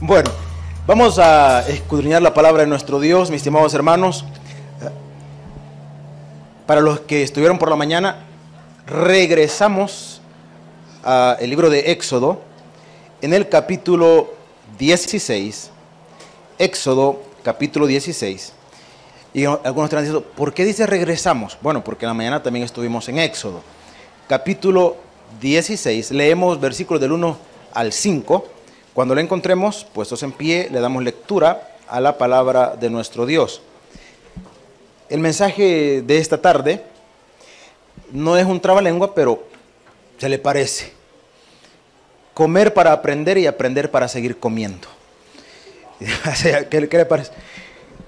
Bueno, vamos a escudriñar la palabra de nuestro Dios, mis estimados hermanos. Para los que estuvieron por la mañana, regresamos al libro de Éxodo, en el capítulo 16. Éxodo, capítulo 16. Y algunos están diciendo, ¿por qué dice regresamos? Bueno, porque en la mañana también estuvimos en Éxodo. Capítulo 16, leemos versículos del 1 al 5. Cuando lo encontremos, puestos en pie, le damos lectura a la palabra de nuestro Dios. El mensaje de esta tarde no es un trabalengua, pero se le parece. Comer para aprender y aprender para seguir comiendo. ¿Qué le parece?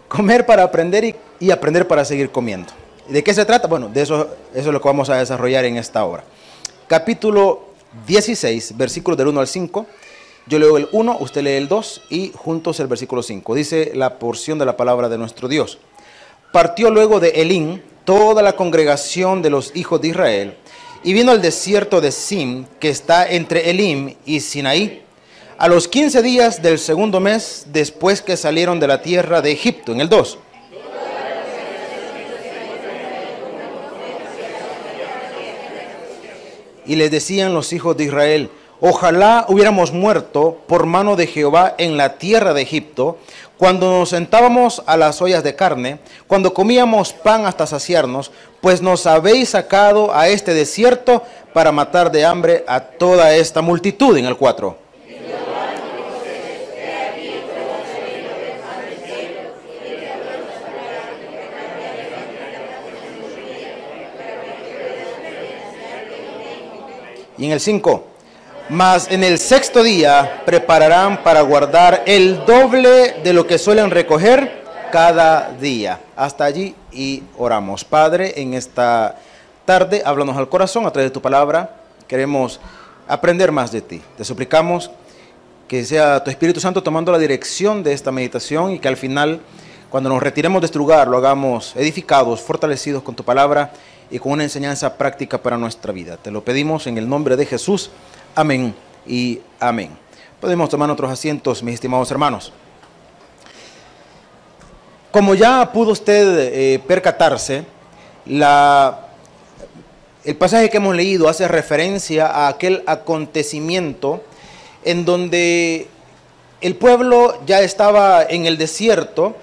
Comer para aprender y aprender para seguir comiendo. ¿De qué se trata? Bueno, de eso es lo que vamos a desarrollar en esta hora. Capítulo 16, versículos del 1 al 5. Yo leo el 1, usted lee el 2 y juntos el versículo 5. Dice la porción de la palabra de nuestro Dios. Partió luego de Elín toda la congregación de los hijos de Israel y vino al desierto de Sim, que está entre Elim y Sinaí, a los 15 días del segundo mes después que salieron de la tierra de Egipto, en el 2. Y les decían los hijos de Israel, ojalá hubiéramos muerto por mano de Jehová en la tierra de Egipto, cuando nos sentábamos a las ollas de carne, cuando comíamos pan hasta saciarnos, pues nos habéis sacado a este desierto para matar de hambre a toda esta multitud, en el 4. Y en el 5, mas en el sexto día prepararán para guardar el doble de lo que suelen recoger cada día. Hasta allí y oramos. Padre, en esta tarde, háblanos al corazón a través de tu palabra. Queremos aprender más de ti. Te suplicamos que sea tu Espíritu Santo tomando la dirección de esta meditación y que al final, cuando nos retiremos de este lugar, lo hagamos edificados, fortalecidos con tu palabra y con una enseñanza práctica para nuestra vida. Te lo pedimos en el nombre de Jesús. Amén y amén. Podemos tomar otros asientos, mis estimados hermanos. Como ya pudo usted percatarse, el pasaje que hemos leído hace referencia a aquel acontecimiento en donde el pueblo ya estaba en el desierto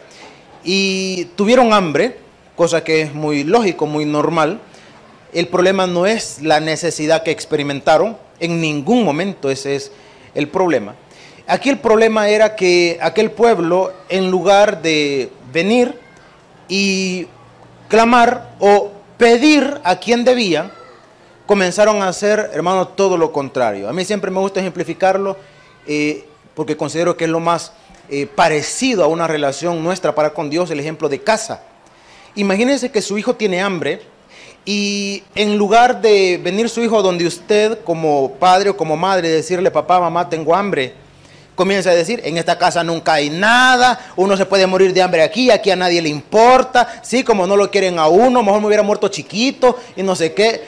y tuvieron hambre, cosa que es muy lógico, muy normal. El problema no es la necesidad que experimentaron, en ningún momento ese es el problema. Aquí el problema era que aquel pueblo, en lugar de venir y clamar o pedir a quien debían, comenzaron a hacer, hermano, todo lo contrario. A mí siempre me gusta ejemplificarlo porque considero que es lo más parecido a una relación nuestra para con Dios, el ejemplo de casa. Imagínense que su hijo tiene hambre y en lugar de venir su hijo donde usted como padre o como madre decirle, papá, mamá, tengo hambre, comienza a decir, en esta casa nunca hay nada, uno se puede morir de hambre aquí a nadie le importa, sí, como no lo quieren a uno, mejor me hubiera muerto chiquito y no sé qué.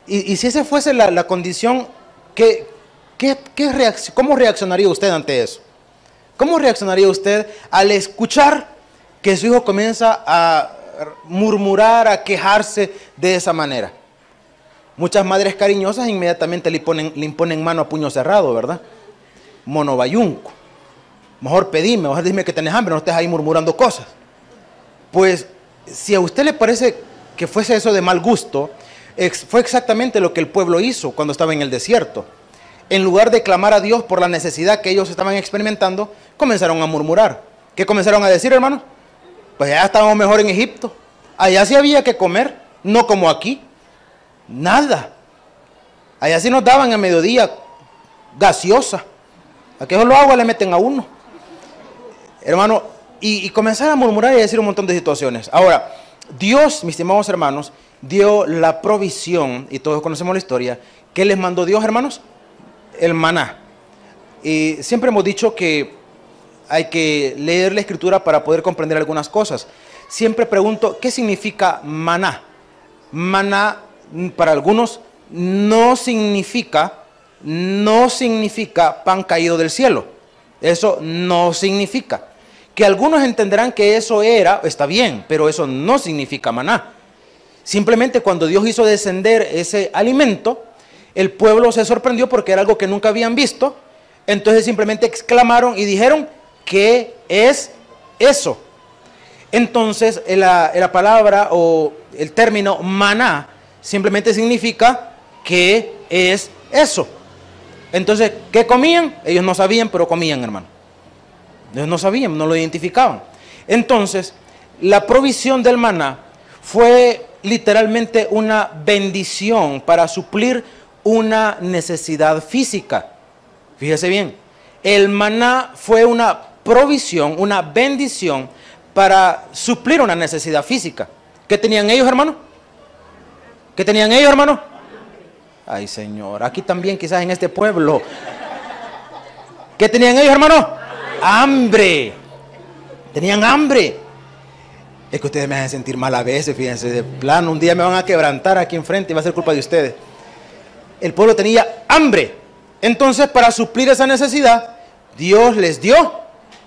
Y si esa fuese la condición, ¿cómo reaccionaría usted ante eso? ¿Cómo reaccionaría usted al escuchar que su hijo comienza a murmurar, a quejarse de esa manera? Muchas madres cariñosas inmediatamente le imponen mano a puño cerrado, ¿verdad? Monobayunco. Mejor dime que tenés hambre, no estés ahí murmurando cosas. Pues, si a usted le parece que fuese eso de mal gusto, fue exactamente lo que el pueblo hizo cuando estaba en el desierto. En lugar de clamar a Dios por la necesidad que ellos estaban experimentando, comenzaron a murmurar. ¿Qué comenzaron a decir, hermanos? Pues ya estábamos mejor en Egipto. Allá sí había que comer, no como aquí. Nada. Allá sí nos daban a mediodía gaseosa. Aquí solo agua le meten a uno. Hermano, y comenzar a murmurar y a decir un montón de situaciones. Ahora, Dios, mis estimados hermanos, dio la provisión, y todos conocemos la historia. ¿Qué les mandó Dios, hermanos? El maná. Y siempre hemos dicho que hay que leer la escritura para poder comprender algunas cosas. Siempre pregunto, ¿qué significa maná? Maná, para algunos, no significa pan caído del cielo. Eso no significa. Que algunos entenderán que eso era, está bien, pero eso no significa maná. Simplemente cuando Dios hizo descender ese alimento, el pueblo se sorprendió porque era algo que nunca habían visto. Entonces simplemente exclamaron y dijeron, ¿qué es eso? Entonces la palabra o el término maná simplemente significa ¿qué es eso? Entonces, ¿qué comían? Ellos no sabían, pero comían, hermano. Ellos no sabían, no lo identificaban. Entonces, la provisión del maná fue literalmente una bendición para suplir una necesidad física. Fíjese bien, el maná fue una provisión, una bendición para suplir una necesidad física. ¿Qué tenían ellos, hermano? ¿Qué tenían ellos, hermano? Ay, Señor, aquí también quizás en este pueblo. ¿Qué tenían ellos, hermano? Hambre. Tenían hambre. Es que ustedes me hacen sentir mal a veces, fíjense, de plano, un día me van a quebrantar aquí enfrente y va a ser culpa de ustedes. El pueblo tenía hambre. Entonces, para suplir esa necesidad, Dios les dio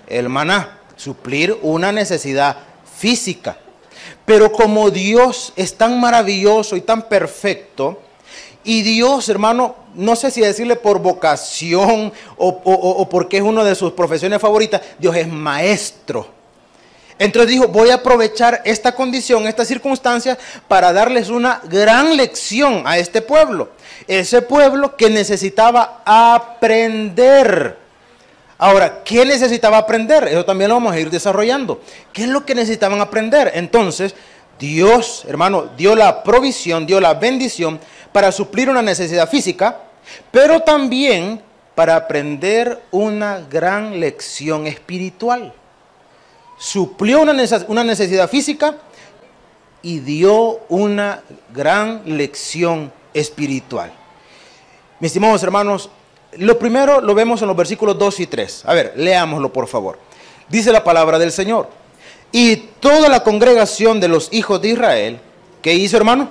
el maná, suplir una necesidad física. Pero como Dios es tan maravilloso y tan perfecto, y Dios, hermano, no sé si decirle por vocación o porque es una de sus profesiones favoritas, Dios es maestro. Entonces dijo, voy a aprovechar esta condición, esta circunstancia, para darles una gran lección a este pueblo. Ese pueblo que necesitaba aprender. Ahora, ¿qué necesitaba aprender? Eso también lo vamos a ir desarrollando. ¿Qué es lo que necesitaban aprender? Entonces, Dios, hermano, dio la provisión, dio la bendición para suplir una necesidad física, pero también para aprender una gran lección espiritual. Suplió una necesidad física y dio una gran lección espiritual. Mis estimados hermanos, lo primero lo vemos en los versículos 2 y 3. A ver, leámoslo por favor. Dice la palabra del Señor. Y toda la congregación de los hijos de Israel, ¿qué hizo, hermano?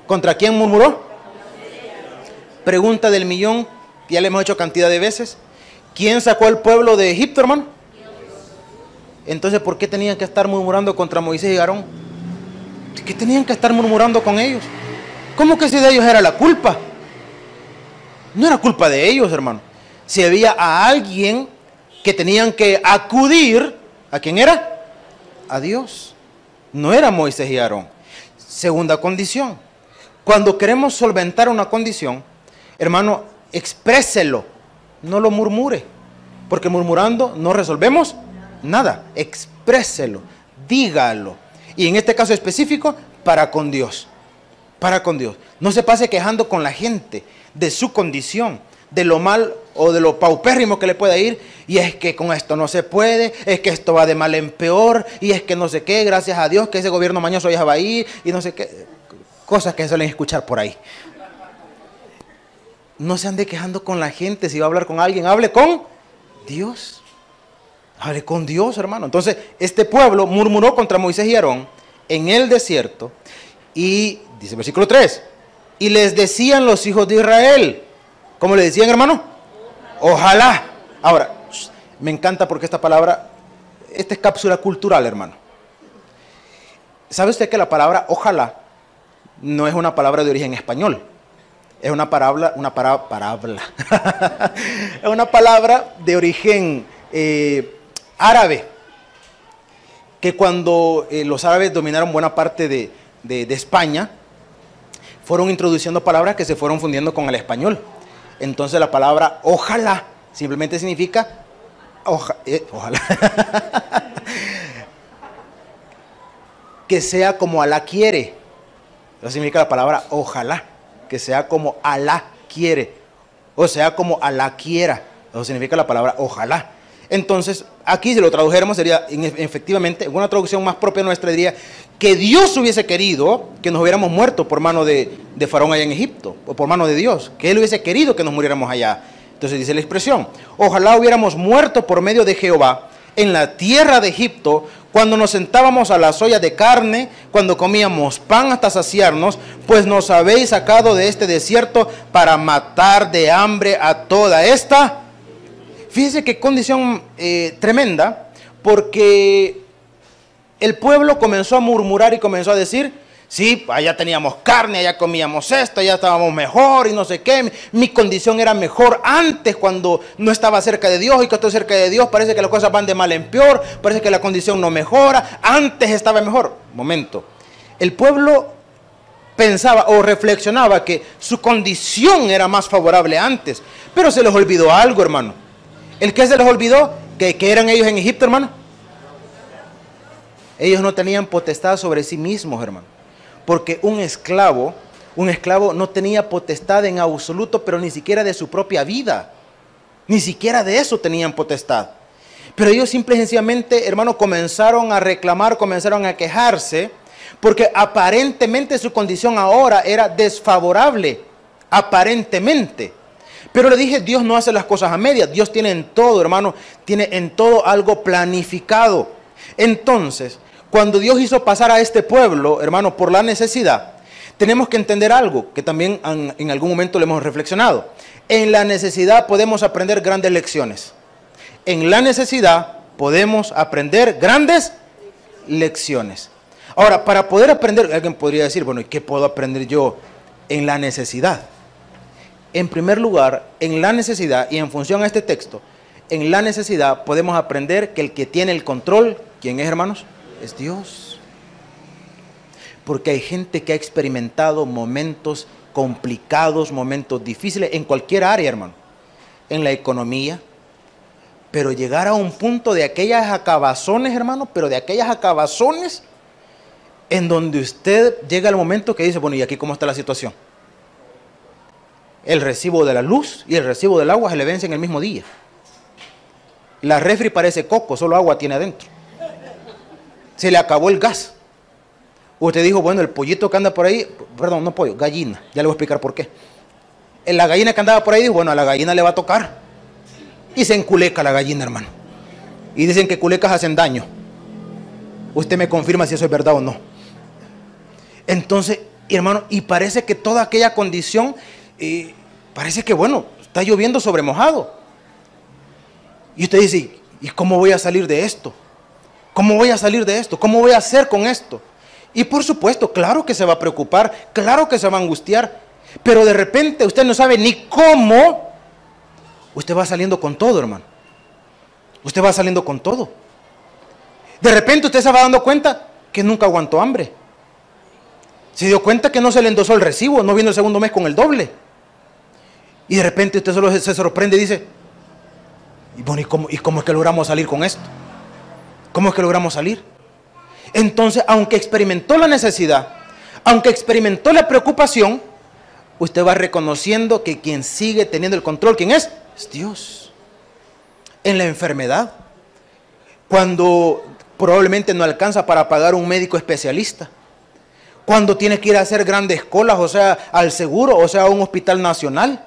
¿Contra quién murmuró? Pregunta del millón, ya le hemos hecho cantidad de veces. ¿Quién sacó al pueblo de Egipto, hermano? Entonces, ¿por qué tenían que estar murmurando contra Moisés y Aarón? ¿Qué tenían que estar murmurando con ellos? ¿Cómo que si de ellos era la culpa? No era culpa de ellos, hermano. Si había a alguien que tenían que acudir, ¿a quién era? A Dios. No era Moisés y Aarón. Segunda condición. Cuando queremos solventar una condición, hermano, expréselo, no lo murmure, porque murmurando no resolvemos nada. Expréselo, dígalo. Y en este caso específico, para con Dios. Para con Dios. No se pase quejando con la gente de su condición, de lo mal o de lo paupérrimo que le pueda ir. Y es que con esto no se puede, es que esto va de mal en peor, y es que no sé qué, gracias a Dios que ese gobierno mañoso ya va a ir, y no sé qué. Cosas que se suelen escuchar por ahí. No se ande quejando con la gente. Si va a hablar con alguien, hable con Dios. Hable con Dios, hermano. Entonces, este pueblo murmuró contra Moisés y Aarón en el desierto. Y dice el versículo 3. Y les decían los hijos de Israel. ¿Cómo le decían, hermano? Ojalá. Ahora, me encanta porque esta palabra, esta es cápsula cultural, hermano. ¿Sabe usted que la palabra ojalá no es una palabra de origen español? Es una palabra, es una palabra de origen árabe, que cuando los árabes dominaron buena parte de España, fueron introduciendo palabras que se fueron fundiendo con el español. Entonces la palabra ojalá simplemente significa ojalá que sea como Alá quiere. Eso significa la palabra ojalá, que sea como Alá quiere, o sea como Alá quiera. Eso significa la palabra ojalá. Entonces, aquí si lo tradujéramos sería, efectivamente, en una traducción más propia nuestra diría que Dios hubiese querido que nos hubiéramos muerto por mano de Faraón allá en Egipto, o por mano de Dios, que Él hubiese querido que nos muriéramos allá. Entonces dice la expresión, ojalá hubiéramos muerto por medio de Jehová en la tierra de Egipto, cuando nos sentábamos a las ollas de carne, cuando comíamos pan hasta saciarnos, pues nos habéis sacado de este desierto para matar de hambre a toda esta. fíjese qué condición tremenda, porque el pueblo comenzó a murmurar y comenzó a decir, sí, allá teníamos carne, allá comíamos esto, allá estábamos mejor y no sé qué. Mi condición era mejor antes cuando no estaba cerca de Dios, y que estoy cerca de Dios parece que las cosas van de mal en peor, parece que la condición no mejora, antes estaba mejor. Momento, el pueblo pensaba o reflexionaba que su condición era más favorable antes, pero se les olvidó algo, hermano. ¿El qué se les olvidó? ¿Que eran ellos en Egipto, hermano? Ellos no tenían potestad sobre sí mismos, hermano. Porque un esclavo no tenía potestad en absoluto, pero ni siquiera de su propia vida. Ni siquiera de eso tenían potestad. Pero ellos simple y sencillamente, hermano, comenzaron a reclamar, comenzaron a quejarse, porque aparentemente su condición ahora era desfavorable. Aparentemente. Pero le dije, Dios no hace las cosas a medias. Dios tiene en todo, hermano, tiene en todo algo planificado. Entonces, cuando Dios hizo pasar a este pueblo, hermano, por la necesidad, tenemos que entender algo que también en algún momento le hemos reflexionado. En la necesidad podemos aprender grandes lecciones. En la necesidad podemos aprender grandes lecciones. Ahora, para poder aprender, alguien podría decir, bueno, ¿y qué puedo aprender yo en la necesidad? En primer lugar, en la necesidad, y en función a este texto, en la necesidad podemos aprender que el que tiene el control, ¿quién es, hermanos? Es Dios. Porque hay gente que ha experimentado momentos complicados, momentos difíciles en cualquier área, hermano. En la economía. Pero llegar a un punto de aquellas acabazones, hermano, pero de aquellas acabazones en donde usted llega al momento que dice, bueno, ¿y aquí cómo está la situación? El recibo de la luz y el recibo del agua se le vencen el mismo día. La refri parece coco, solo agua tiene adentro. Se le acabó el gas. Usted dijo, bueno, el pollito que anda por ahí, perdón, no pollo, gallina, ya le voy a explicar por qué. La gallina que andaba por ahí dijo, bueno, a la gallina le va a tocar. Y se enculeca la gallina, hermano. Y dicen que culecas hacen daño. Usted me confirma si eso es verdad o no. Entonces, hermano, y parece que toda aquella condición, parece que, bueno, está lloviendo sobre mojado. Y usted dice, ¿y cómo voy a salir de esto? ¿Cómo voy a salir de esto? ¿Cómo voy a hacer con esto? Y por supuesto, claro que se va a preocupar, claro que se va a angustiar, pero de repente usted no sabe ni cómo. Usted va saliendo con todo, hermano. Usted va saliendo con todo. De repente usted se va dando cuenta que nunca aguantó hambre. Se dio cuenta que no se le endosó el recibo, no vino el segundo mes con el doble. Y de repente usted solo se sorprende y dice, y bueno, ¿y cómo es que logramos salir con esto? ¿Cómo es que logramos salir? Entonces, aunque experimentó la necesidad, aunque experimentó la preocupación, usted va reconociendo que quien sigue teniendo el control, ¿quién es? Es Dios. En la enfermedad, cuando probablemente no alcanza para pagar un médico especialista, cuando tiene que ir a hacer grandes colas, o sea, al seguro, o sea, a un hospital nacional,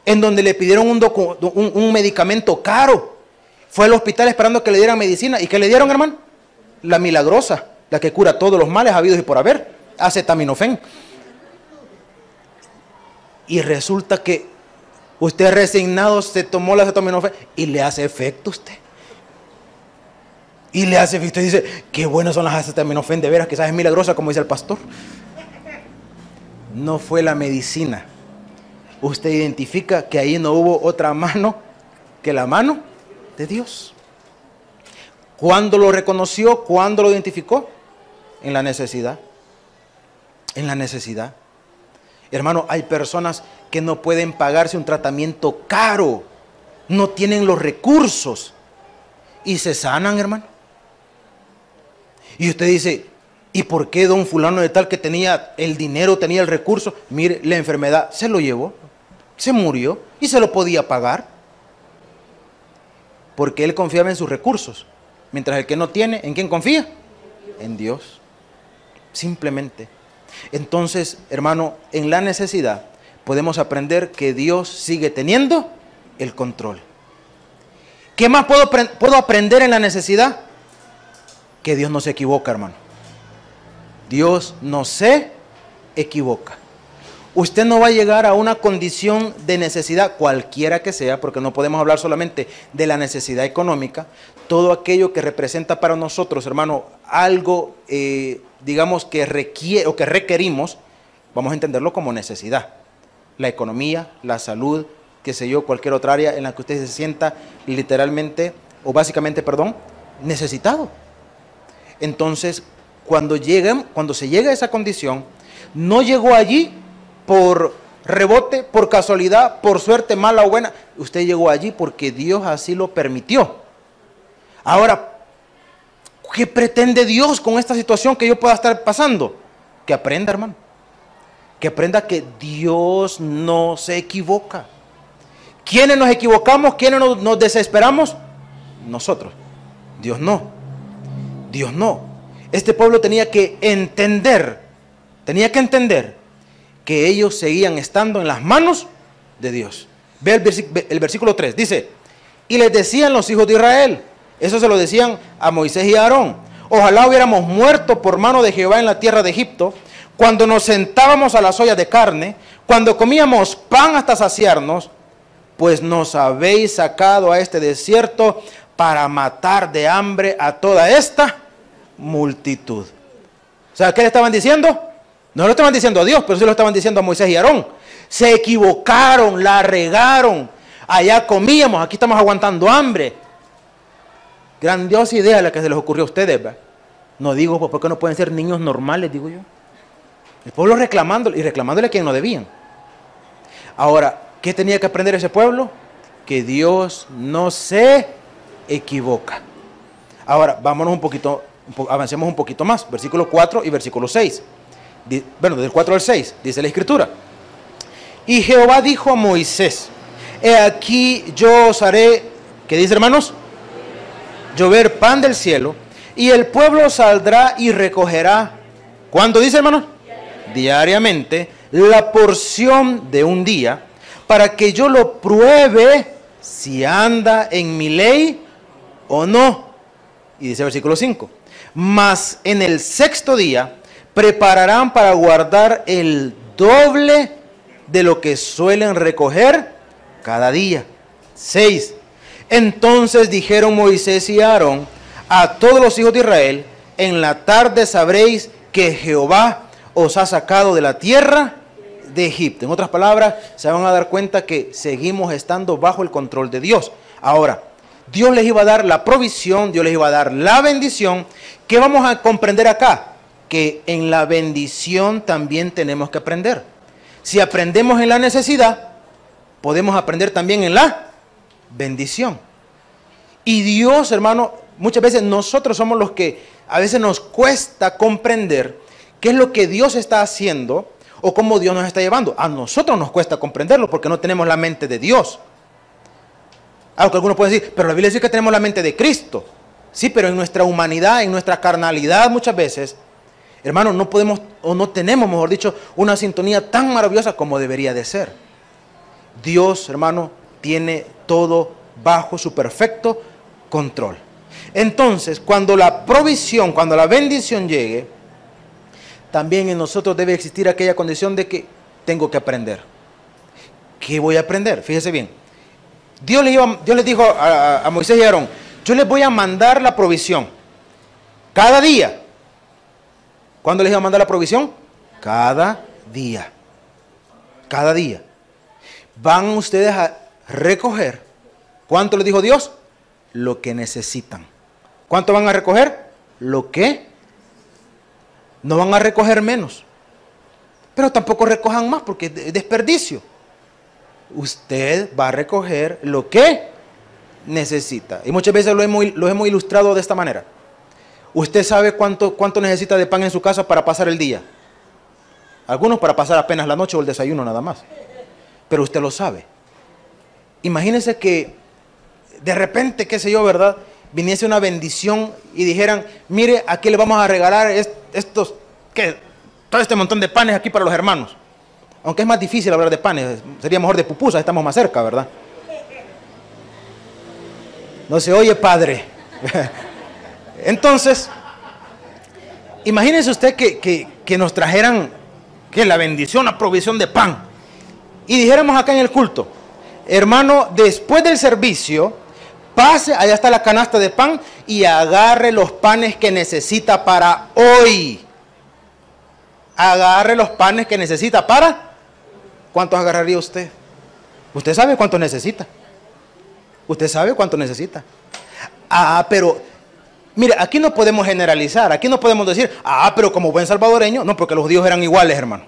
en donde le pidieron un medicamento caro. Fue al hospital esperando que le dieran medicina. ¿Y qué le dieron, hermano? La milagrosa, la que cura todos los males habidos y por haber, acetaminofén. Y resulta que usted resignado se tomó la acetaminofén y le hace efecto a usted. Y le hace efecto y dice, qué buenas son las acetaminofén, de veras, quizás es milagrosa, como dice el pastor. No fue la medicina. Usted identifica que ahí no hubo otra mano que la mano de Dios. ¿Cuándo lo reconoció? ¿Cuándo lo identificó? En la necesidad. En la necesidad. Hermano, hay personas que no pueden pagarse un tratamiento caro. No tienen los recursos. Y se sanan, hermano. Y usted dice, ¿y por qué don fulano de tal que tenía el dinero, tenía el recurso? Mire, la enfermedad se lo llevó. Se murió y se lo podía pagar. Porque él confiaba en sus recursos. Mientras el que no tiene, ¿en quién confía? En Dios. Simplemente. Entonces, hermano, en la necesidad podemos aprender que Dios sigue teniendo el control. ¿Qué más puedo aprender en la necesidad? Que Dios no se equivoca, hermano. Dios no se equivoca. Usted no va a llegar a una condición de necesidad, cualquiera que sea, porque no podemos hablar solamente de la necesidad económica. Todo aquello que representa para nosotros, hermano, algo, digamos, que requiere o que requerimos, vamos a entenderlo como necesidad. La economía, la salud, qué sé yo, cualquier otra área en la que usted se sienta literalmente, o básicamente, perdón, necesitado. Entonces, cuando se llega a esa condición, no llegó allí por rebote, por casualidad, por suerte mala o buena. Usted llegó allí porque Dios así lo permitió. Ahora, ¿qué pretende Dios con esta situación que yo pueda estar pasando? Que aprenda, hermano. Que aprenda que Dios no se equivoca. ¿Quiénes nos equivocamos? ¿Quiénes nos desesperamos? Nosotros. Dios no. Dios no. Este pueblo tenía que entender que ellos seguían estando en las manos de Dios. Ve el versículo 3, dice, y les decían los hijos de Israel, eso se lo decían a Moisés y a Aarón, ojalá hubiéramos muerto por mano de Jehová en la tierra de Egipto, cuando nos sentábamos a las ollas de carne, cuando comíamos pan hasta saciarnos, pues nos habéis sacado a este desierto para matar de hambre a toda esta multitud. O sea, ¿qué le estaban diciendo? No lo estaban diciendo a Dios, pero sí lo estaban diciendo a Moisés y Aarón. Se equivocaron, la regaron. Allá comíamos, aquí estamos aguantando hambre. Grandiosa idea la que se les ocurrió a ustedes, ¿verdad? No digo, pues, ¿por qué no pueden ser niños normales? Digo yo. El pueblo reclamándole, y reclamándole a quien no debían. Ahora, ¿qué tenía que aprender ese pueblo? Que Dios no se equivoca. Ahora, vámonos un poquito, avancemos un poquito más. Versículo 4 y versículo 6. Bueno, del 4 al 6, dice la Escritura. Y Jehová dijo a Moisés, he aquí yo os haré, ¿qué dice, hermanos? Llover pan del cielo, y el pueblo saldrá y recogerá, ¿cuánto dice, hermanos? Diariamente, la porción de un día, para que yo lo pruebe si anda en mi ley o no. Y dice el versículo 5, mas en el sexto día prepararán para guardar el doble de lo que suelen recoger cada día. 6. Entonces dijeron Moisés y Aarón a todos los hijos de Israel, en la tarde sabréis que Jehová os ha sacado de la tierra de Egipto. En otras palabras, se van a dar cuenta que seguimos estando bajo el control de Dios. Ahora, Dios les iba a dar la provisión, Dios les iba a dar la bendición. ¿Qué vamos a comprender acá? Que en la bendición también tenemos que aprender. Si aprendemos en la necesidad, podemos aprender también en la bendición. Y Dios, hermano, muchas veces nosotros somos los que a veces nos cuesta comprender qué es lo que Dios está haciendo o cómo Dios nos está llevando. A nosotros nos cuesta comprenderlo porque no tenemos la mente de Dios. Aunque algunos pueden decir, pero la Biblia dice que tenemos la mente de Cristo. Sí, pero en nuestra humanidad, en nuestra carnalidad muchas veces, hermanos, no podemos o no tenemos, mejor dicho, una sintonía tan maravillosa como debería de ser. Dios, hermano, tiene todo bajo su perfecto control. Entonces, cuando la provisión, cuando la bendición llegue, también en nosotros debe existir aquella condición de que tengo que aprender. ¿Qué voy a aprender? Fíjese bien. Dios les dijo a Moisés y a Aarón, yo les voy a mandar la provisión cada día. ¿Cuándo les iba a mandar la provisión? Cada día. Cada día. Van ustedes a recoger. ¿Cuánto les dijo Dios? Lo que necesitan. ¿Cuánto van a recoger? Lo que. No van a recoger menos. Pero tampoco recojan más porque es desperdicio. Usted va a recoger lo que necesita. Y muchas veces lo hemos ilustrado de esta manera. ¿Usted sabe cuánto necesita de pan en su casa para pasar el día? Algunos para pasar apenas la noche o el desayuno nada más. Pero usted lo sabe. Imagínese que de repente, qué sé yo, ¿verdad? Viniese una bendición y dijeran, mire, aquí le vamos a regalar todo este montón de panes aquí para los hermanos. Aunque es más difícil hablar de panes, sería mejor de pupusas, estamos más cerca, ¿verdad? No se oye, padre. Entonces, imagínese usted que nos trajeran que la bendición, la provisión de pan. Y dijéramos acá en el culto, hermano, después del servicio, pase, allá está la canasta de pan y agarre los panes que necesita para hoy. Agarre los panes que necesita para... ¿Cuántos agarraría usted? Usted sabe cuántos necesita. Usted sabe cuánto necesita. Pero, mire, aquí no podemos generalizar. Aquí no podemos decir, pero como buen salvadoreño, no, porque los judíos eran iguales, hermano.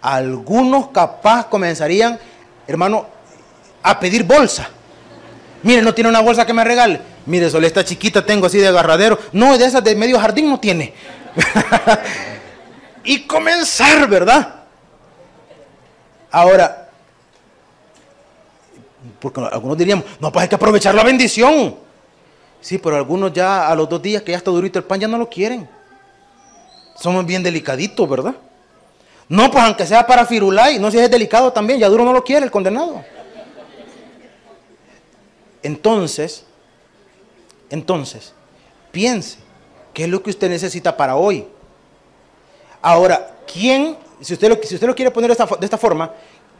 Algunos capaz comenzarían, hermano, a pedir bolsa. Mire, no tiene una bolsa que me regale. Mire, solo esta chiquita tengo así de agarradero. No, de esas de medio jardín no tiene. Y comenzar, ¿verdad? Ahora, porque algunos diríamos, no, pues hay que aprovechar la bendición. Sí, pero algunos ya a los 2 días que ya está durito el pan ya no lo quieren. Somos bien delicaditos, ¿verdad? No, pues aunque sea para firulai, no, si es delicado también, ya duro no lo quiere el condenado. Entonces, piense, ¿qué es lo que usted necesita para hoy? Ahora, ¿quién, si usted lo quiere poner de esta forma,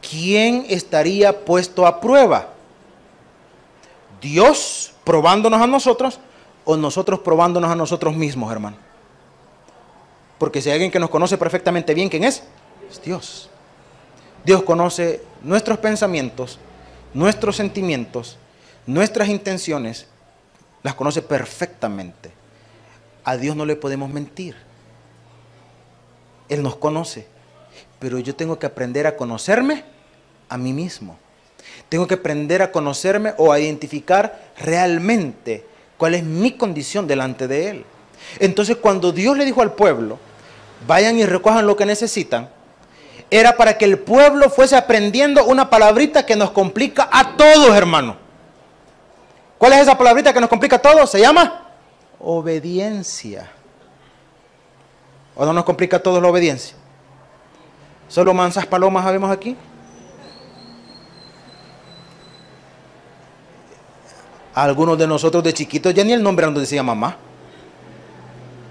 quién estaría puesto a prueba? ¿Dios probándonos a nosotros o nosotros probándonos a nosotros mismos, hermano? Porque si hay alguien que nos conoce perfectamente bien, ¿quién es? Es Dios. Dios conoce nuestros pensamientos, nuestros sentimientos, nuestras intenciones, las conoce perfectamente. A Dios no le podemos mentir. Él nos conoce, pero yo tengo que aprender a conocerme a mí mismo. Tengo que aprender a conocerme o a identificar realmente cuál es mi condición delante de Él. Entonces, cuando Dios le dijo al pueblo, vayan y recojan lo que necesitan, era para que el pueblo fuese aprendiendo una palabrita que nos complica a todos, hermano. ¿Cuál es esa palabrita que nos complica a todos? Se llama obediencia. ¿O no nos complica a todos la obediencia? ¿Solo mansas palomas habemos aquí? Algunos de nosotros de chiquitos ya ni el nombre nos decía mamá.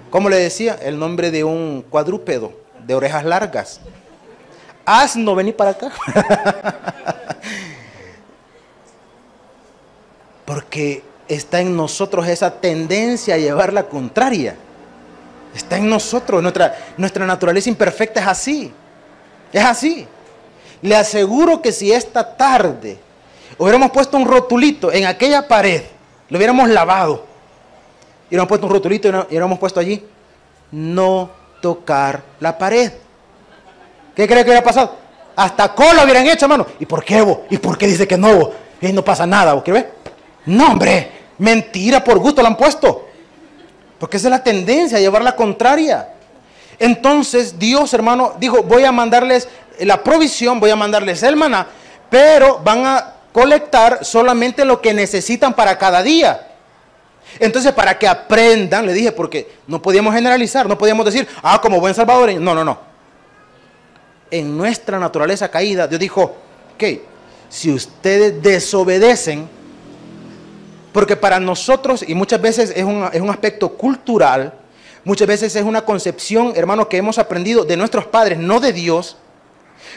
¿Cómo le decía? El nombre de un cuadrúpedo de orejas largas. Asno, vení para acá. Porque está en nosotros esa tendencia a llevar la contraria. Está en nosotros, nuestra naturaleza imperfecta es así. Es así. Le aseguro que si esta tarde hubiéramos puesto un rotulito en aquella pared, lo hubiéramos lavado, y hubiéramos puesto un rotulito y hubiéramos puesto allí, no tocar la pared. ¿Qué cree que hubiera pasado? Hasta cola hubieran hecho, hermano. ¿Y por qué vos? ¿Y por qué dice que no vos? Y no pasa nada, ¿vos qué ves? No, hombre, mentira, por gusto la han puesto. Porque esa es la tendencia, a llevar la contraria. Entonces Dios, hermano, dijo, voy a mandarles la provisión, voy a mandarles el maná, pero van a colectar solamente lo que necesitan para cada día. Entonces, para que aprendan, le dije, porque no podíamos generalizar, no podíamos decir, como buen salvadoreño. No. En nuestra naturaleza caída, Dios dijo, ok, si ustedes desobedecen, porque para nosotros, y muchas veces es un aspecto cultural, muchas veces es una concepción, hermano, que hemos aprendido de nuestros padres, no de Dios,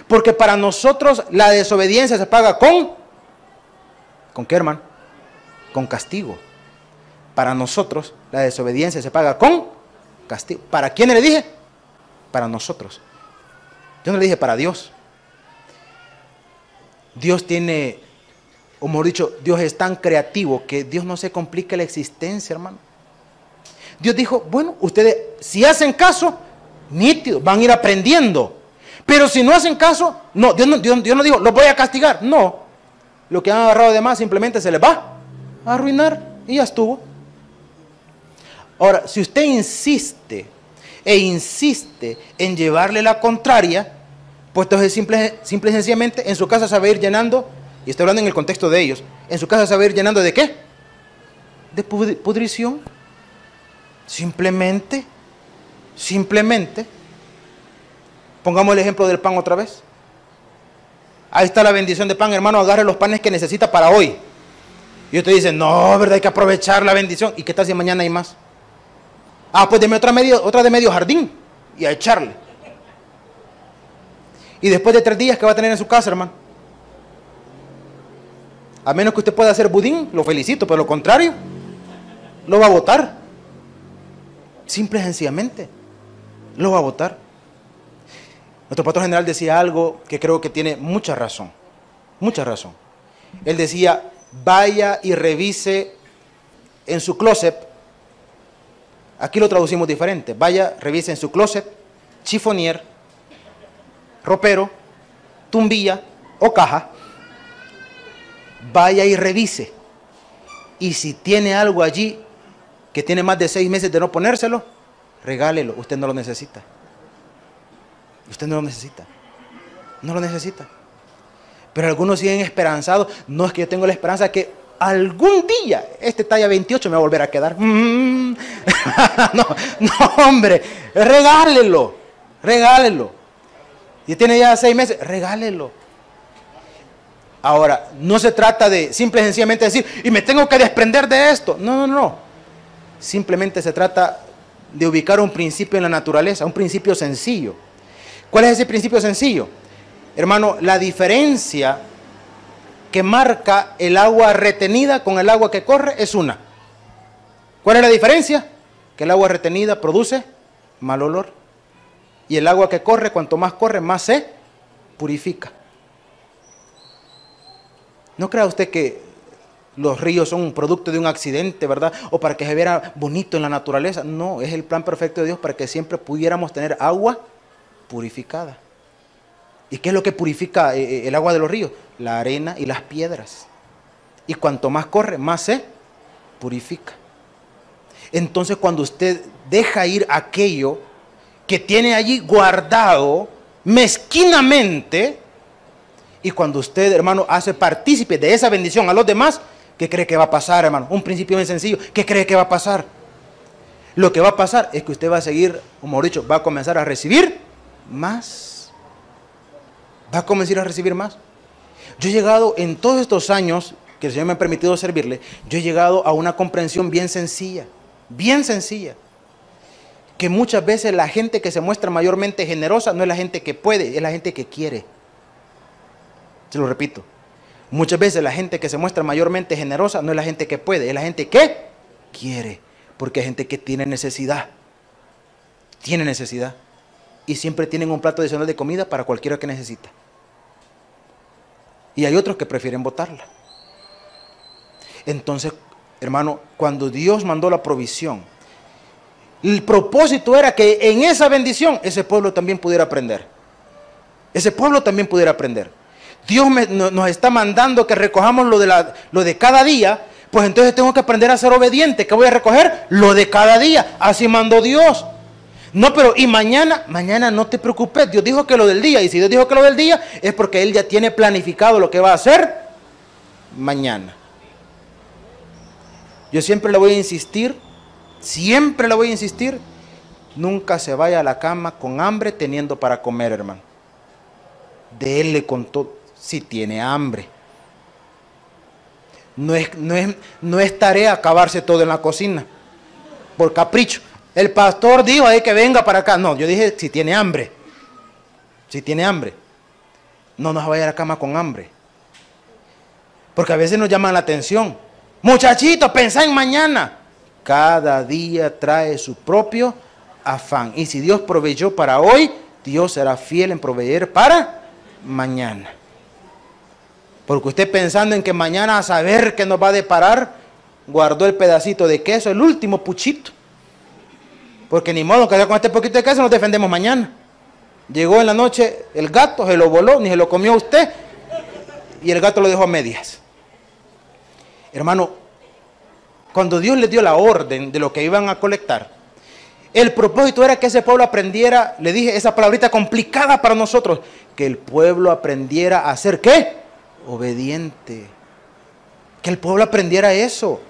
porque para nosotros la desobediencia se paga ¿con qué, hermano? Con castigo. Para nosotros la desobediencia se paga con castigo. ¿Para quién le dije? Para nosotros. Yo no le dije para Dios. Dios tiene, o mejor dicho, Dios es tan creativo que Dios no se complica la existencia, hermano. Dios dijo, bueno, ustedes si hacen caso, nítido, van a ir aprendiendo. Pero si no hacen caso, no, Dios no dijo, los voy a castigar. No, lo que han agarrado de más simplemente se les va a arruinar y ya estuvo. Ahora, si usted insiste en llevarle la contraria, pues entonces simple y sencillamente en su casa se va a ir llenando, y estoy hablando en el contexto de ellos, en su casa se va a ir llenando ¿de qué? De pudrición. Simplemente. Pongamos el ejemplo del pan otra vez. Ahí está la bendición de pan, hermano, agarre los panes que necesita para hoy. Y usted dice, no, verdad, hay que aprovechar la bendición. ¿Y qué tal si mañana hay más? Pues deme otra de medio jardín. y a echarle. Y después de 3 días, ¿qué va a tener en su casa, hermano? A menos que usted pueda hacer budín, lo felicito, pero lo contrario, lo va a botar. Simple y sencillamente, lo va a botar. Nuestro pastor general decía algo que creo que tiene mucha razón. Mucha razón. Él decía, vaya y revise en su closet. Aquí lo traducimos diferente. Vaya, revise en su closet, chifonier, ropero, tumbilla o caja. Vaya y revise. Y si tiene algo allí que tiene más de 6 meses de no ponérselo, regálelo. Usted no lo necesita. Usted no lo necesita. No lo necesita. Pero algunos siguen esperanzados. No, es que yo tengo la esperanza que algún día este talla 28 me va a volver a quedar. No, hombre, regálelo. Regálelo. Y tiene ya 6 meses, regálelo. Ahora, no se trata de simple y sencillamente decir, y me tengo que desprender de esto. No. Simplemente se trata de ubicar un principio en la naturaleza, un principio sencillo. ¿Cuál es ese principio sencillo? Hermano, la diferencia que marca el agua retenida con el agua que corre es una. ¿Cuál es la diferencia? Que el agua retenida produce mal olor. Y el agua que corre, cuanto más corre, más se purifica. No crea usted que los ríos son un producto de un accidente, ¿verdad? O para que se viera bonito en la naturaleza. No, es el plan perfecto de Dios para que siempre pudiéramos tener agua purificada. ¿Y qué es lo que purifica el agua de los ríos? La arena y las piedras. Y cuanto más corre, más se purifica. Entonces, cuando usted deja ir aquello que tiene allí guardado mezquinamente, y cuando usted, hermano, hace partícipe de esa bendición a los demás, ¿qué cree que va a pasar, hermano? Un principio bien sencillo. ¿Qué cree que va a pasar? Lo que va a pasar es que usted va a seguir, como he dicho, va a comenzar a recibir más. Va a comenzar a recibir más. Yo he llegado en todos estos años que el Señor me ha permitido servirle, yo he llegado a una comprensión bien sencilla, que muchas veces la gente que se muestra mayormente generosa no es la gente que puede, es la gente que quiere. Se lo repito. Muchas veces la gente que se muestra mayormente generosa no es la gente que puede, es la gente que quiere. Porque hay gente que tiene necesidad. Tiene necesidad. Y siempre tienen un plato adicional de comida para cualquiera que necesita. Y hay otros que prefieren botarla. Entonces, hermano, cuando Dios mandó la provisión, el propósito era que en esa bendición ese pueblo también pudiera aprender. Ese pueblo también pudiera aprender. Dios nos está mandando que recojamos lo de cada día, pues entonces tengo que aprender a ser obediente. ¿Qué voy a recoger? Lo de cada día. Así mandó Dios. No, pero y mañana no te preocupes. Dios dijo que lo del día. Y si Dios dijo que lo del día, es porque Él ya tiene planificado lo que va a hacer mañana. Yo siempre le voy a insistir, nunca se vaya a la cama con hambre teniendo para comer, hermano. Dele con todo. Si tiene hambre. No es tarea acabarse todo en la cocina por capricho. El pastor dijo ahí que venga para acá. No, yo dije si tiene hambre. Si tiene hambre. No nos vaya a la cama con hambre. Porque a veces nos llaman la atención. Muchachitos, pensá en mañana. Cada día trae su propio afán. Y si Dios proveyó para hoy, Dios será fiel en proveer para mañana. Porque usted pensando en que mañana a saber qué nos va a deparar, guardó el pedacito de queso, el último puchito. Porque ni modo que con este poquito de queso nos defendemos mañana. Llegó en la noche el gato, se lo voló, ni se lo comió usted, y el gato lo dejó a medias. Hermano, cuando Dios les dio la orden de lo que iban a colectar, el propósito era que ese pueblo aprendiera, le dije esa palabrita complicada para nosotros, que el pueblo aprendiera a ser ¿qué? Obediente. Que el pueblo aprendiera eso.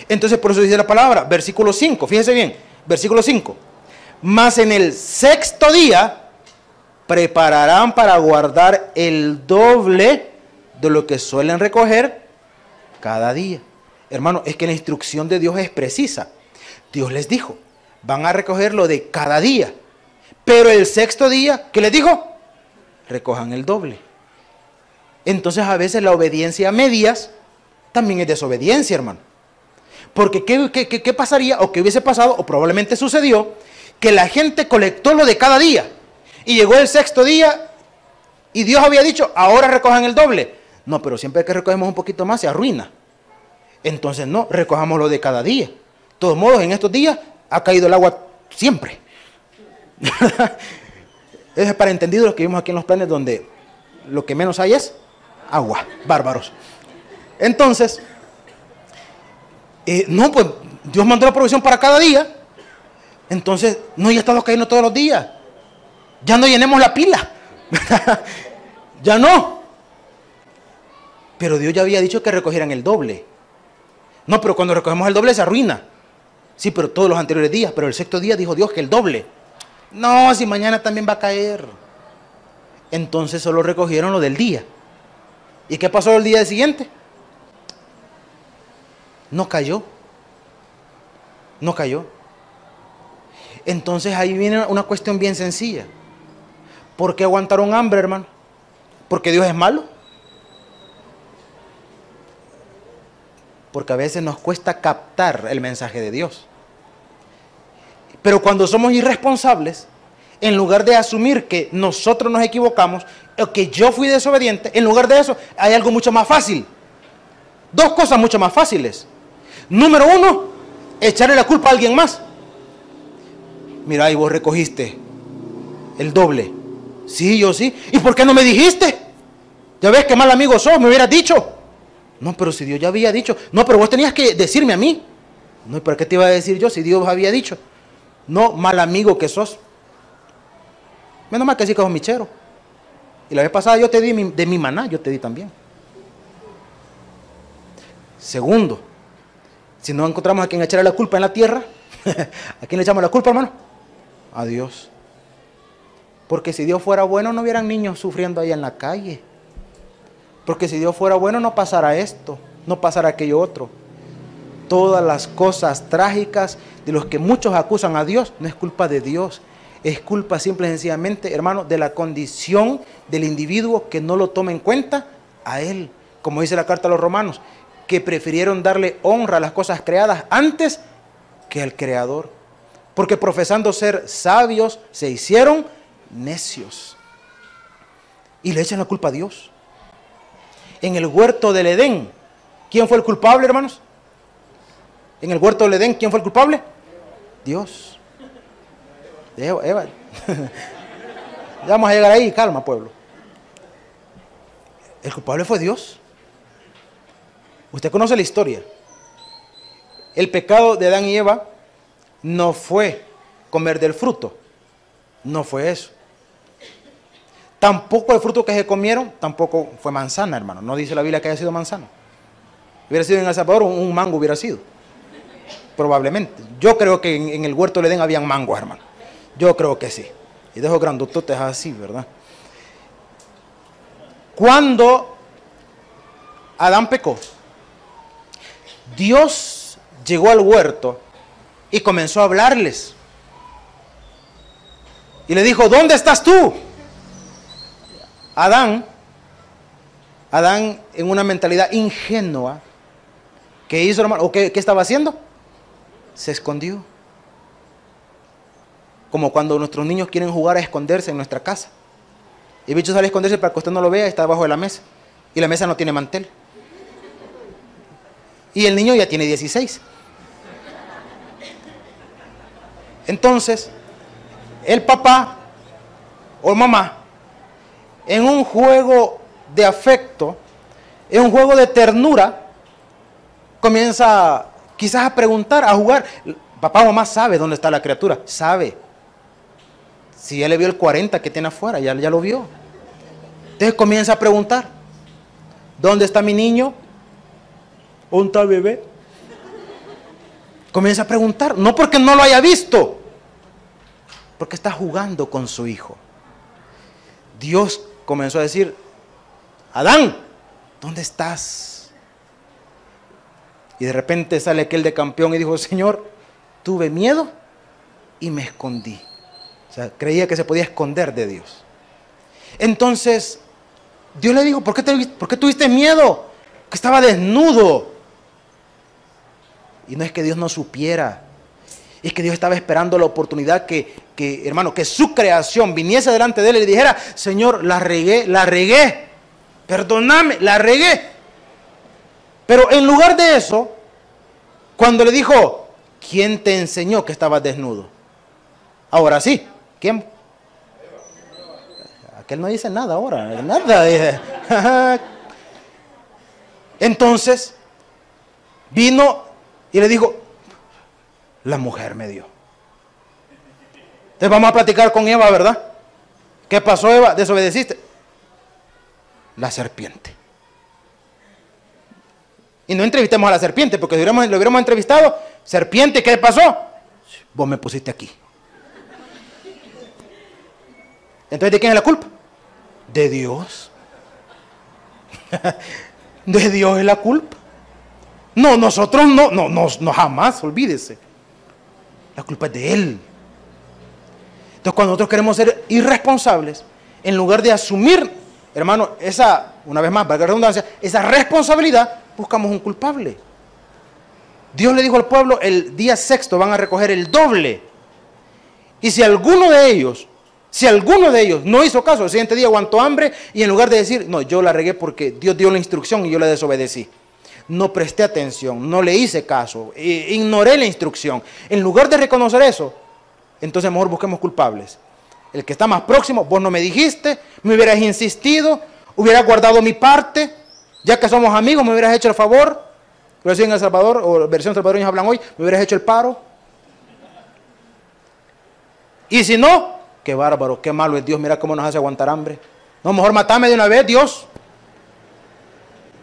Entonces por eso dice la palabra, versículo 5, fíjese bien, versículo 5. Mas en el 6º día prepararán para guardar el doble de lo que suelen recoger cada día. Hermano, es que la instrucción de Dios es precisa. Dios les dijo, van a recoger lo de cada día, Pero el sexto día, ¿qué les dijo? Recojan el doble. Entonces a veces la obediencia a medias también es desobediencia, hermano. Porque ¿qué pasaría o qué hubiese pasado o probablemente sucedió? Que la gente colectó lo de cada día y llegó el sexto día y Dios había dicho, ahora recojan el doble. No, pero siempre que recogemos un poquito más se arruina. Entonces no, recojamos lo de cada día. De todos modos, en estos días ha caído el agua siempre. Es para entendidos los que vimos aquí en los planes donde lo que menos hay es agua, bárbaros. Entonces, no, pues Dios mandó la provisión para cada día. Entonces, no, ya estamos cayendo todos los días. Ya no llenemos la pila. Ya no. Pero Dios ya había dicho que recogieran el doble. No, pero cuando recogemos el doble se arruina. Sí, pero todos los anteriores días. Pero el sexto día dijo Dios que el doble. No, si mañana también va a caer. Entonces solo recogieron lo del día. ¿Y qué pasó el día siguiente? No cayó. No cayó. Entonces ahí viene una cuestión bien sencilla. ¿Por qué aguantaron hambre, hermano? ¿Porque Dios es malo? Porque a veces nos cuesta captar el mensaje de Dios. Pero cuando somos irresponsables, en lugar de asumir que nosotros nos equivocamos, o que yo fui desobediente, en lugar de eso, hay algo mucho más fácil. Dos cosas mucho más fáciles. Número uno, echarle la culpa a alguien más. Mira, y vos recogiste el doble. Sí, yo sí. ¿Y por qué no me dijiste? Ya ves qué mal amigo sos, me hubieras dicho. No, pero si Dios ya había dicho. No, pero vos tenías que decirme a mí. No, ¿y por qué te iba a decir yo si Dios había dicho? No, mal amigo que sos. Menos mal que sí que sos michero. Y la vez pasada yo te di de mi maná, yo te di también. Segundo, si no encontramos a quien echarle la culpa en la tierra, ¿a quién le echamos la culpa, hermano? A Dios. Porque si Dios fuera bueno, no hubieran niños sufriendo ahí en la calle. Porque si Dios fuera bueno, no pasara esto, no pasara aquello otro. Todas las cosas trágicas de los que muchos acusan a Dios, no es culpa de Dios. Es culpa simple y sencillamente, hermano, de la condición del individuo que no lo toma en cuenta a Él. Como dice la carta a los romanos, que prefirieron darle honra a las cosas creadas antes que al Creador. Porque profesando ser sabios, se hicieron necios. Y le echan la culpa a Dios. En el huerto del Edén, ¿quién fue el culpable, hermanos? En el huerto del Edén, ¿quién fue el culpable? Dios. Eva. Ya vamos a llegar ahí, calma, pueblo. El culpable fue Dios. Usted conoce la historia. El pecado de Adán y Eva no fue comer del fruto. No fue eso. Tampoco el fruto que se comieron, tampoco fue manzana, hermano. No dice la Biblia que haya sido manzana. Hubiera sido en El Salvador, un mango hubiera sido. Probablemente. Yo creo que en el huerto del Edén habían mangos, hermano. Yo creo que sí. Y de esos grandototes así, ¿verdad? Cuando Adán pecó, Dios llegó al huerto y comenzó a hablarles. Y le dijo, ¿dónde estás tú? Adán en una mentalidad ingenua, ¿qué hizo, hermano? ¿O qué estaba haciendo? Se escondió. Como cuando nuestros niños quieren jugar a esconderse en nuestra casa. Y el bicho sale a esconderse para que usted no lo vea, está debajo de la mesa. Y la mesa no tiene mantel. Y el niño ya tiene 16. Entonces, el papá o mamá, en un juego de afecto, en un juego de ternura, comienza quizás a preguntar, a jugar. Papá o mamá sabe dónde está la criatura, sabe. Si ya le vio el 40 que tiene afuera, ya lo vio. Entonces comienza a preguntar, ¿dónde está mi niño? ¿Dónde está el bebé? Comienza a preguntar, no porque no lo haya visto, porque está jugando con su hijo. Dios comenzó a decir, Adán, ¿dónde estás? Y de repente sale aquel de campeón y dijo, Señor, tuve miedo y me escondí. O sea, creía que se podía esconder de Dios. Entonces, Dios le dijo, ¿por qué tuviste miedo? Que estaba desnudo. Y no es que Dios no supiera. Es que Dios estaba esperando la oportunidad hermano, que su creación viniese delante de él y le dijera, Señor, la regué. Perdóname, la regué. Pero en lugar de eso, cuando le dijo, ¿quién te enseñó que estabas desnudo? Ahora sí, ¿quién? Aquel no dice nada ahora, nada. Dice. Entonces, vino y le dijo, la mujer me dio. Entonces vamos a platicar con Eva, ¿verdad? ¿Qué pasó, Eva? Desobedeciste. La serpiente. Y no entrevistemos a la serpiente, porque si lo hubiéramos entrevistado, serpiente, ¿qué pasó? Vos me pusiste aquí. Entonces, ¿de quién es la culpa? De Dios. De Dios es la culpa. No, nosotros no jamás, olvídese. La culpa es de Él. Entonces, cuando nosotros queremos ser irresponsables, en lugar de asumir, hermano, una vez más, valga la redundancia, esa responsabilidad, buscamos un culpable. Dios le dijo al pueblo, el día sexto van a recoger el doble. Y si alguno de ellos no hizo caso, el siguiente día aguantó hambre y en lugar de decir, no, yo la regué porque Dios dio la instrucción y yo la desobedecí. No presté atención, no le hice caso, ignoré la instrucción. En lugar de reconocer eso, entonces mejor busquemos culpables. El que está más próximo, vos no me dijiste, me hubieras insistido, hubieras guardado mi parte, ya que somos amigos, me hubieras hecho el favor. Lo decía en El Salvador, o versión salvadoreña hablan hoy, me hubieras hecho el paro. Y si no, qué bárbaro, qué malo es Dios, mira cómo nos hace aguantar hambre. No, mejor matame de una vez, Dios.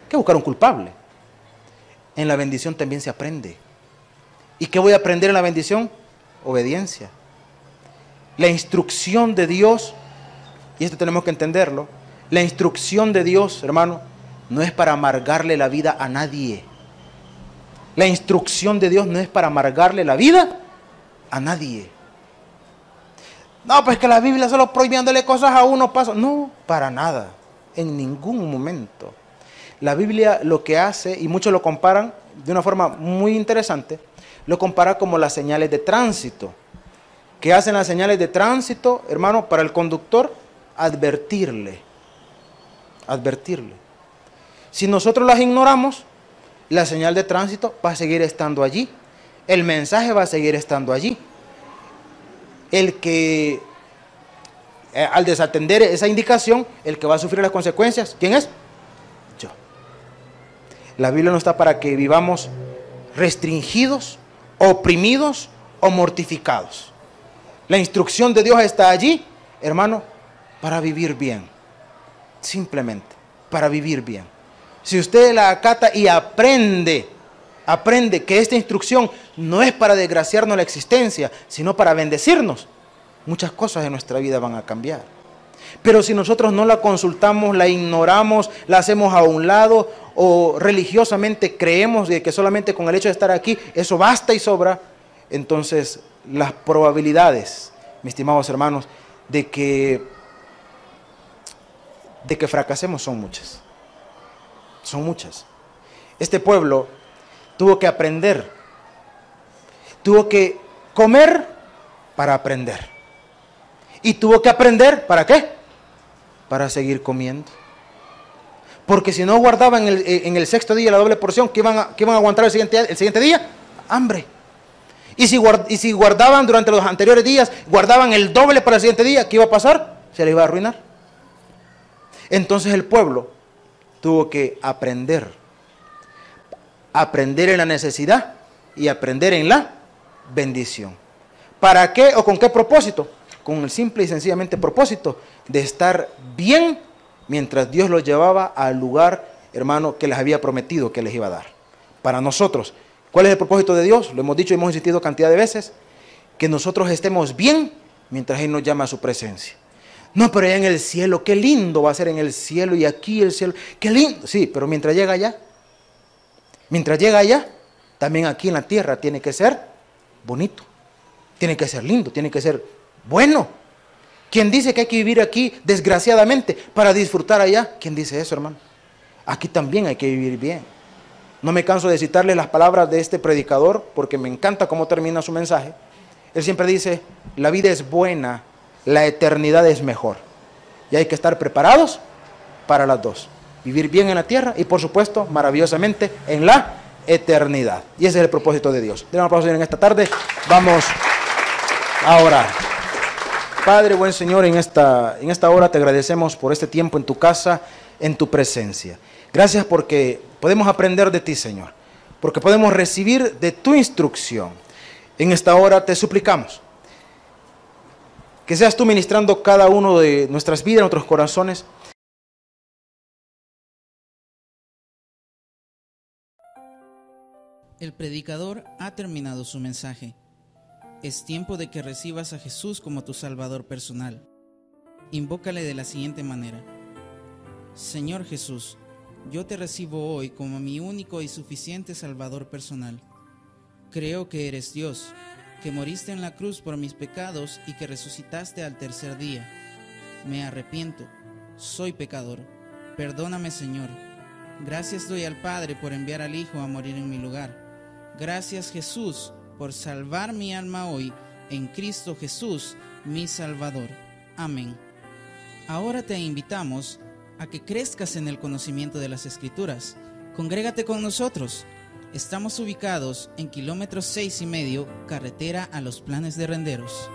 Hay que buscar un culpable. En la bendición también se aprende. ¿Y qué voy a aprender en la bendición? Obediencia. La instrucción de Dios, y esto tenemos que entenderlo, la instrucción de Dios, hermano, no es para amargarle la vida a nadie. La instrucción de Dios no es para amargarle la vida a nadie. No, pues que la Biblia solo prohibiéndole cosas a uno pasa. No, para nada, en ningún momento. La Biblia lo que hace, y muchos lo comparan de una forma muy interesante, lo compara como las señales de tránsito. ¿Qué hacen las señales de tránsito, hermano? Para el conductor, advertirle. Advertirle. Si nosotros las ignoramos, la señal de tránsito va a seguir estando allí. El mensaje va a seguir estando allí. El que, al desatender esa indicación, el que va a sufrir las consecuencias, ¿quién es? Yo. La Biblia no está para que vivamos restringidos, oprimidos o mortificados. La instrucción de Dios está allí, hermano, para vivir bien. Simplemente, para vivir bien. Si usted la acata y aprende que esta instrucción no es para desgraciarnos la existencia, sino para bendecirnos, muchas cosas en nuestra vida van a cambiar. Pero si nosotros no la consultamos, la ignoramos, la hacemos a un lado o religiosamente creemos de que solamente con el hecho de estar aquí eso basta y sobra, entonces las probabilidades, mis estimados hermanos, de que fracasemos son muchas. Son muchas. Este pueblo tuvo que aprender, tuvo que comer para aprender. Y tuvo que aprender, ¿para qué? Para seguir comiendo. Porque si no guardaban en el sexto día la doble porción, ¿qué iban a aguantar el siguiente día? Hambre. Y si guardaban durante los anteriores días, guardaban el doble para el siguiente día, ¿qué iba a pasar? Se les iba a arruinar. Entonces el pueblo tuvo que aprender en la necesidad y aprender en la bendición. ¿Para qué o con qué propósito? Con el simple y sencillamente propósito de estar bien mientras Dios los llevaba al lugar, hermano, que les había prometido que les iba a dar. Para nosotros, ¿cuál es el propósito de Dios? Lo hemos dicho y hemos insistido cantidad de veces, que nosotros estemos bien mientras Él nos llama a su presencia. No, pero allá en el cielo, qué lindo va a ser en el cielo y aquí el cielo, qué lindo. Sí, pero mientras llega allá, también aquí en la tierra tiene que ser bonito, tiene que ser lindo, tiene que ser bueno, ¿Quién dice que hay que vivir aquí desgraciadamente para disfrutar allá? ¿Quién dice eso, hermano? Aquí también hay que vivir bien. No me canso de citarles las palabras de este predicador porque me encanta cómo termina su mensaje. Él siempre dice, la vida es buena, la eternidad es mejor. Y hay que estar preparados para las dos. Vivir bien en la tierra y, por supuesto, maravillosamente en la eternidad. Y ese es el propósito de Dios. Den un aplauso en esta tarde. Vamos a orar. Padre, buen Señor, en esta hora te agradecemos por este tiempo en tu casa, en tu presencia. Gracias porque podemos aprender de ti, Señor, porque podemos recibir de tu instrucción. En esta hora te suplicamos que seas tú ministrando cada uno de nuestras vidas, nuestros corazones. El predicador ha terminado su mensaje. Es tiempo de que recibas a Jesús como tu Salvador personal. Invócale de la siguiente manera: Señor Jesús, yo te recibo hoy como mi único y suficiente Salvador personal. Creo que eres Dios, que moriste en la cruz por mis pecados y que resucitaste al tercer día. Me arrepiento, soy pecador. Perdóname, Señor. Gracias doy al Padre por enviar al Hijo a morir en mi lugar. Gracias, Jesús, por salvar mi alma hoy en Cristo Jesús, mi Salvador. Amén. Ahora te invitamos a que crezcas en el conocimiento de las Escrituras. Congrégate con nosotros. Estamos ubicados en kilómetro 6,5, carretera a Los Planes de Renderos.